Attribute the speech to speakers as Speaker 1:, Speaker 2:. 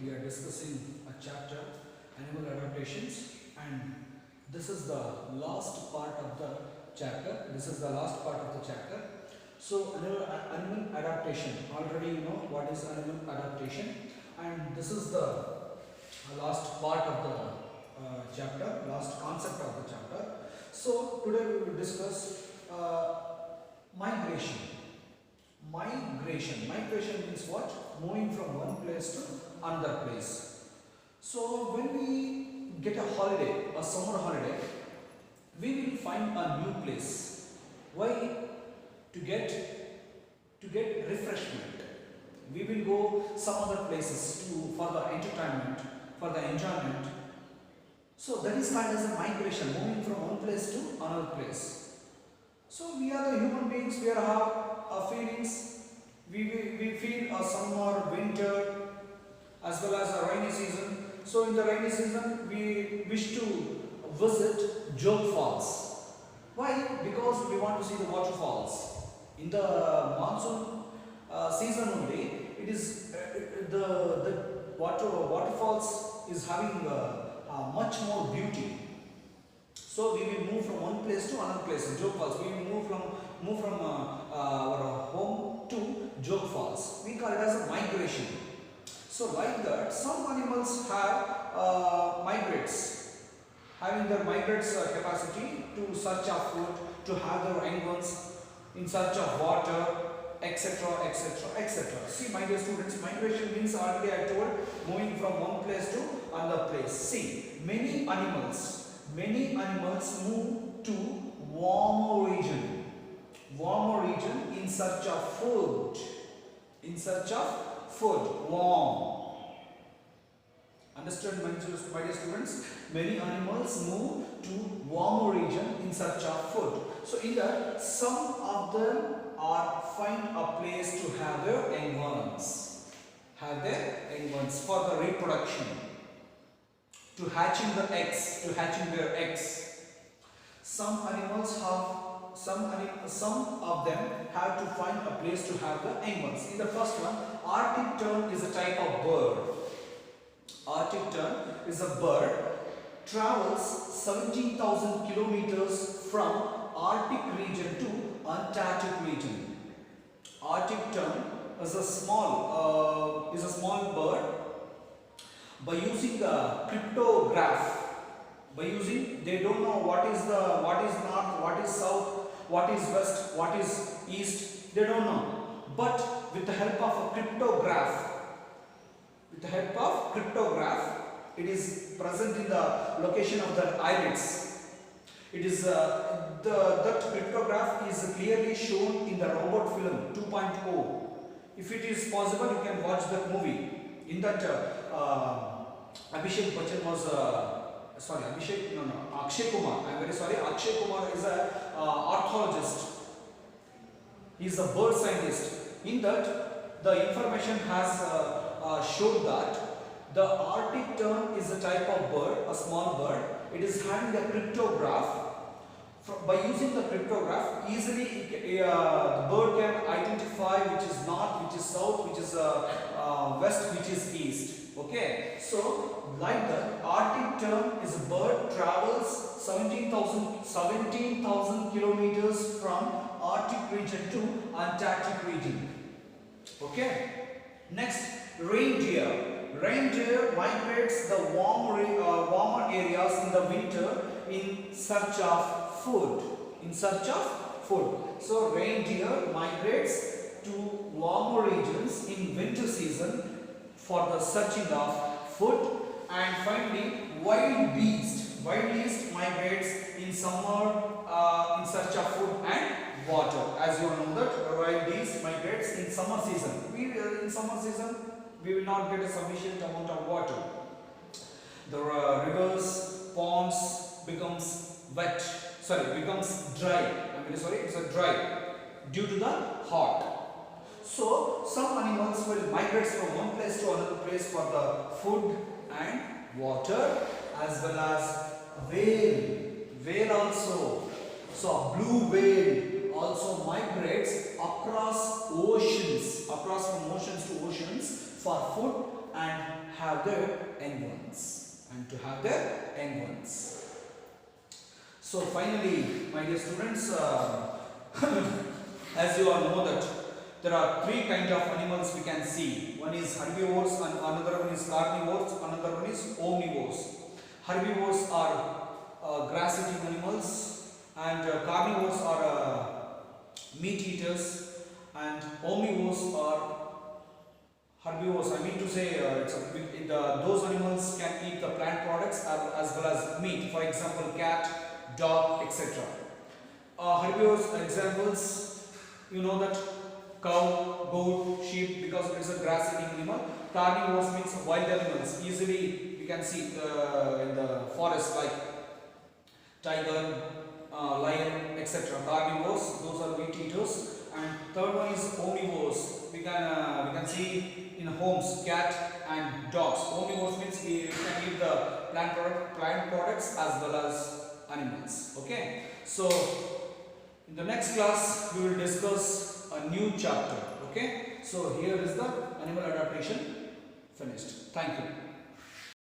Speaker 1: we are discussing a chapter, animal adaptations, and this is the last part of the chapter. So, animal adaptation. Already you know what is animal adaptation, and this is the last part of the chapter, last concept of the chapter. So, today we will discuss migration. Migration means what? Moving from one place to another place. So when we get a holiday, a summer holiday, we will find a new place. Why? To get refreshment. We will go some other places for the entertainment, for the enjoyment. So that is called as a migration, moving from one place to another place. So we are the human beings. We have feelings. We feel a summer, winter, as well as a rainy season. So in the rainy season, we wish to visit Jog Falls. Why? Because we want to see the waterfalls. In the monsoon season only, it is the waterfalls is having much more beauty. So we will move from one place to another place. In Jog Falls, we will move from our home to Jog Falls. We call it as a migration. So like that, some animals have migrates, having their migrates capacity to search of food, to have their young ones in search of water, etc., etc., etc. See, my dear students, migration means already I told, moving from one place to another place. See, many animals move to warmer region in search of food. Warm. Understood, my dear students? Many animals move to warmer region in search of food. So in that, some of them find a place to have their young ones. For the reproduction, to hatching their eggs. Some of them have to find a place to have the young ones. In the first one, Arctic tern is a type of bird. Arctic tern is a bird, travels 17,000 kilometers from Arctic region to Antarctic region. Arctic tern is a small bird. By using the cryptograph, they don't know what is north, what is south, what is west, what is east. They don't know. But with the help of a cryptograph, it is present in the location of the islets. It is that cryptograph is clearly shown in the robot film 2.0. If it is possible, you can watch that movie. In that, Abhishek Bachchan was Akshay Kumar. I'm very sorry. Akshay Kumar is an ornithologist. He is a bird scientist. In that, the information has showed that the Arctic tern is a type of bird, a small bird. It is having a cryptograph. By using the cryptograph, easily the bird can identify which is north, which is south, which is west, which is east. Okay, so like that, Arctic tern is a bird, travels 17,000 kilometers from Arctic region to Antarctic region. Okay, next, reindeer. Reindeer migrates the warmer areas in the winter in search of food. So reindeer migrates to warmer regions in winter season for the searching of food. And finally, wild beast migrates in summer in search of food and water. As you know that wild beast migrates in summer season. In summer season, we will not get a sufficient amount of water. The rivers, ponds becomes dry. It's dry due to the hot. So some animals will migrate from one place to another place for the food and water, as well as whale also. So a blue whale also migrates across from oceans to oceans for food and have have their young ones. And to have their young ones. So finally, my dear students, as you all know that there are three kinds of animals we can see. One is herbivores, and another one is carnivores, another one is omnivores. Herbivores are grass-eating animals, and carnivores are meat eaters, and omnivores are herbivores. I mean to say, those animals can eat the plant products as well as meat. For example, cat, dog, etc. Herbivores examples, you know that cow, goat, sheep, because it is a grass-eating animal. Carnivores means wild animals. Easily we can see in the forest like tiger, lion, etc. Carnivores, those are meat eaters. And third one is omnivores. We can see in homes cat and dogs. Omnivores means we can eat the plant products as well as animals. Okay. So in the next class we will discuss a new chapter. Okay. So here is the animal adaptation finished. Thank you.